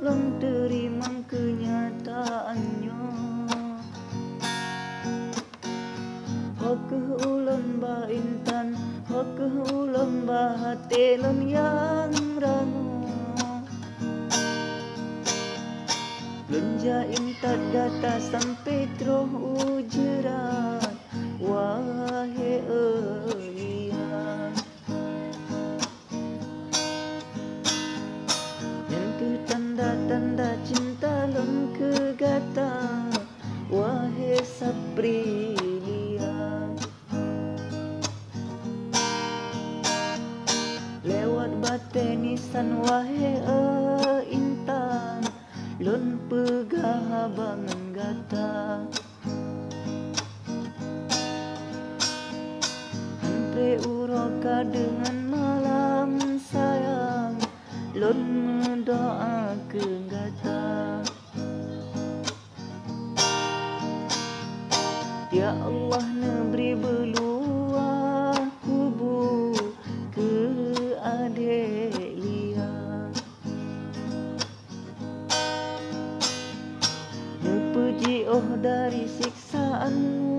orang terima kenyataannya. Hokeh ulun ba intan, hokeh ulun ba hatelun yang rangu. Lunja intat data sampai troh ujerat, wahai Elian. Yang ke tanda-tanda cinta lun kegata, wahai Saprilia. Lewat batenisan wahai intan, lun pegah bangan gata. Hampre uroka dengan malam sayang, lun mendoakan gata. Ya Allah neberi beluah kubu ke Adelia. Nepuji oh dari siksaan